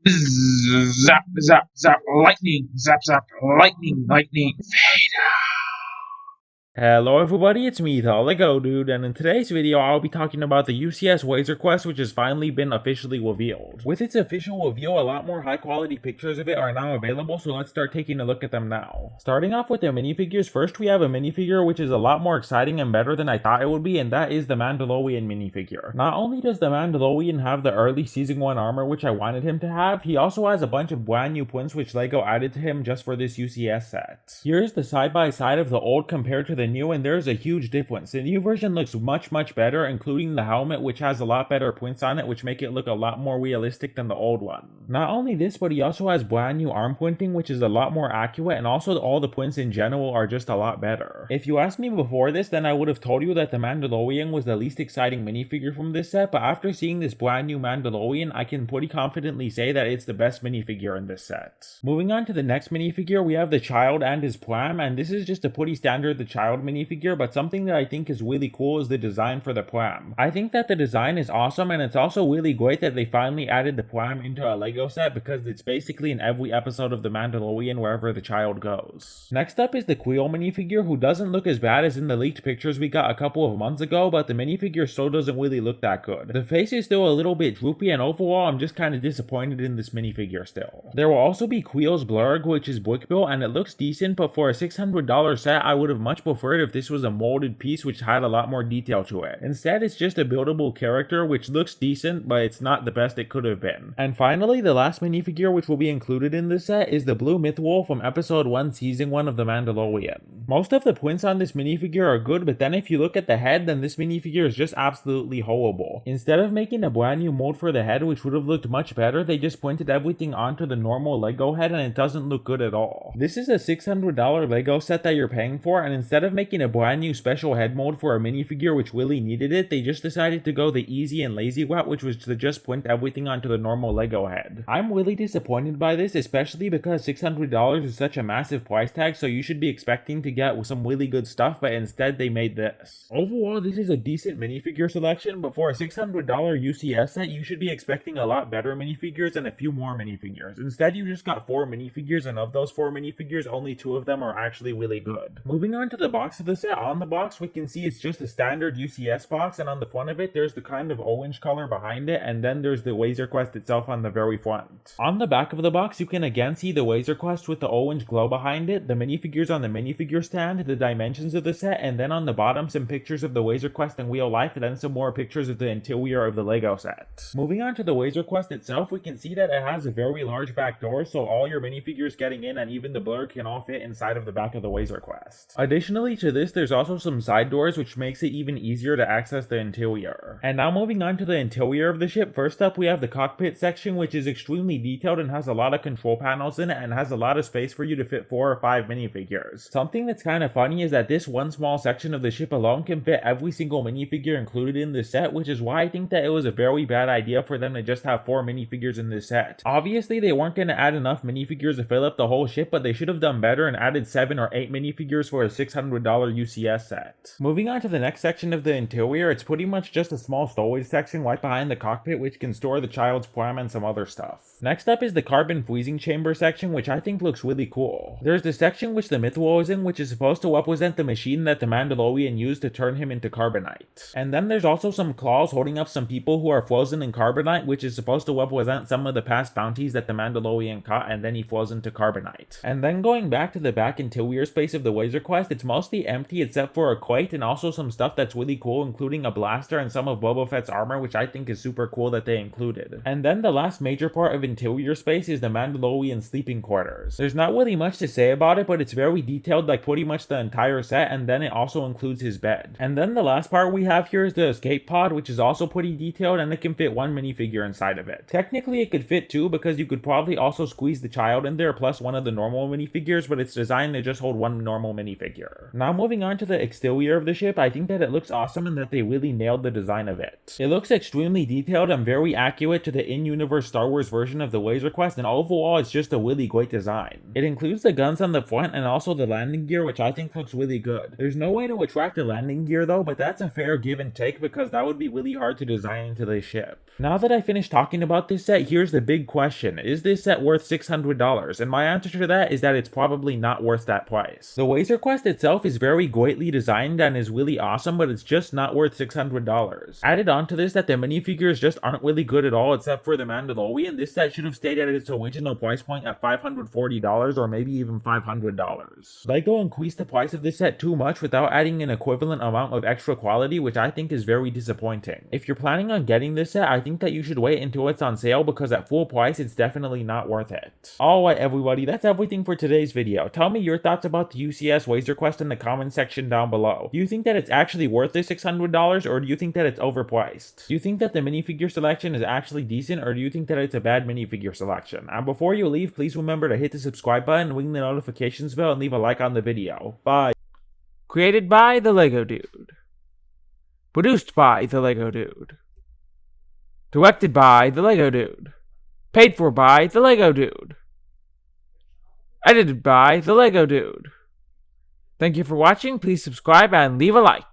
Zap, zap, zap, lightning, zap, zap, lightning, lightning, fade. Hello everybody, it's me, the Lego Dude, and in today's video I'll be talking about the UCS Wazer Quest, which has finally been officially revealed. With its official reveal, a lot more high quality pictures of it are now available, so let's start taking a look at them now. Starting off with the minifigures, first we have a minifigure which is a lot more exciting and better than I thought it would be, and that is the Mandalorian minifigure. Not only does the Mandalorian have the early Season 1 armor which I wanted him to have, he also has a bunch of brand new prints which LEGO added to him just for this UCS set. Here's the side by side of the old compared to the new, and there's a huge difference. The new version looks much better, including the helmet, which has a lot better prints on it, which make it look a lot more realistic than the old one. Not only this, but he also has brand new arm printing, which is a lot more accurate, and also all the prints in general are just a lot better. If you asked me before this, then I would have told you that the Mandalorian was the least exciting minifigure from this set, but after seeing this brand new Mandalorian, I can pretty confidently say that it's the best minifigure in this set. Moving on to the next minifigure, we have the child and his pram, and this is just a pretty standard the child minifigure, but something that I think is really cool is the design for the pram. I think that the design is awesome, and it's also really great that they finally added the pram into a LEGO set because it's basically in every episode of The Mandalorian wherever the child goes. Next up is the Cuyo minifigure, who doesn't look as bad as in the leaked pictures we got a couple of months ago, but the minifigure still doesn't really look that good. The face is still a little bit droopy, and overall I'm just kind of disappointed in this minifigure still. There will also be Cuyo's blurg, which is brick built, and it looks decent, but for a $600 set I would have much preferred if this was a molded piece which had a lot more detail to it. Instead, it's just a buildable character which looks decent, but it's not the best it could have been. And finally, the last minifigure which will be included in this set is the blue mythwolf from episode 1 season 1 of The Mandalorian. Most of the prints on this minifigure are good, but then if you look at the head, then this minifigure is just absolutely horrible. Instead of making a brand new mold for the head which would have looked much better, they just printed everything onto the normal LEGO head and it doesn't look good at all. This is a $600 LEGO set that you're paying for, and instead of making a brand new special head mold for a minifigure which really needed it, they just decided to go the easy and lazy route, which was to just print everything onto the normal LEGO head. I'm really disappointed by this, especially because $600 is such a massive price tag, so you should be expecting to get some really good stuff, but instead they made this. Overall, this is a decent minifigure selection, but for a $600 UCS set, you should be expecting a lot better minifigures and a few more minifigures. Instead, you just got 4 minifigures, and of those 4 minifigures, only 2 of them are actually really good. Moving on to the box of the set, on the box we can see it's just a standard UCS box, and on the front of it there's the kind of orange color behind it, and then there's the Wazer Quest itself on the very front. On the back of the box you can again see the Wazer Quest with the orange glow behind it, the minifigures on the minifigure stand, the dimensions of the set, and then on the bottom some pictures of the Wazer Quest in real life, and then some more pictures of the interior of the LEGO set. Moving on to the Wazer Quest itself, we can see that it has a very large back door, so all your minifigures getting in and even the blur can all fit inside of the back of the Wazer Quest. Additionally to this, there's also some side doors which makes it even easier to access the interior. And now moving on to the interior of the ship, first up we have the cockpit section, which is extremely detailed and has a lot of control panels in it and has a lot of space for you to fit 4 or 5 minifigures. Something that's kind of funny is that this one small section of the ship alone can fit every single minifigure included in the set, which is why I think that it was a very bad idea for them to just have 4 minifigures in this set. Obviously they weren't going to add enough minifigures to fill up the whole ship, but they should have done better and added 7 or 8 minifigures for a $600 UCS set. Moving on to the next section of the interior, it's pretty much just a small storage section right behind the cockpit which can store the child's pram and some other stuff. Next up is the carbon freezing chamber section, which I think looks really cool. There's the section which the Mythwall is in, which is supposed to represent the machine that the Mandalorian used to turn him into carbonite. And then there's also some claws holding up some people who are frozen in carbonite, which is supposed to represent some of the past bounties that the Mandalorian caught and then he froze into carbonite. And then going back to the back interior space of the Wazer Quest, it's mostly empty except for a crate and also some stuff that's really cool, including a blaster and some of Boba Fett's armor, which I think is super cool that they included. And then the last major part of interior space is the Mandalorian sleeping quarters. There's not really much to say about it, but it's very detailed like pretty much the entire set, and then it also includes his bed. And then the last part we have here is the escape pod, which is also pretty detailed and it can fit 1 minifigure inside of it. Technically it could fit 2 because you could probably also squeeze the child in there plus one of the normal minifigures, but it's designed to just hold 1 normal minifigure. figure. Now moving on to the exterior of the ship, I think that it looks awesome and that they really nailed the design of it. It looks extremely detailed and very accurate to the in-universe Star Wars version of the Laser Quest, and overall it's just a really great design. It includes the guns on the front and also the landing gear, which I think looks really good. There's no way to attract the landing gear though, but that's a fair give and take because that would be really hard to design into the ship. Now that I finished talking about this set, here's the big question. Is this set worth $600? And my answer to that is that it's probably not worth that price. The Laser Quest itself is very greatly designed and is really awesome, but it's just not worth $600. Added on to this that the minifigures just aren't really good at all except for the Mandalorian, this set should have stayed at its original price point at $540 or maybe even $500. LEGO increased the price of this set too much without adding an equivalent amount of extra quality, which I think is very disappointing. If you're planning on getting this set, I think that you should wait until it's on sale because at full price it's definitely not worth it. Alright everybody, that's everything for today's video. Tell me your thoughts about the UCS Laser Quest in the comment section down below. Do you think that it's actually worth the $600 or do you think that it's overpriced? Do you think that the minifigure selection is actually decent or do you think that it's a bad minifigure selection? And before you leave, please remember to hit the subscribe button, ring the notifications bell, and leave a like on the video. Bye. Created by The Lego Dude. Produced by The Lego Dude. Directed by The Lego Dude. Paid for by The Lego Dude. Edited by The Lego Dude. Thank you for watching, please subscribe and leave a like.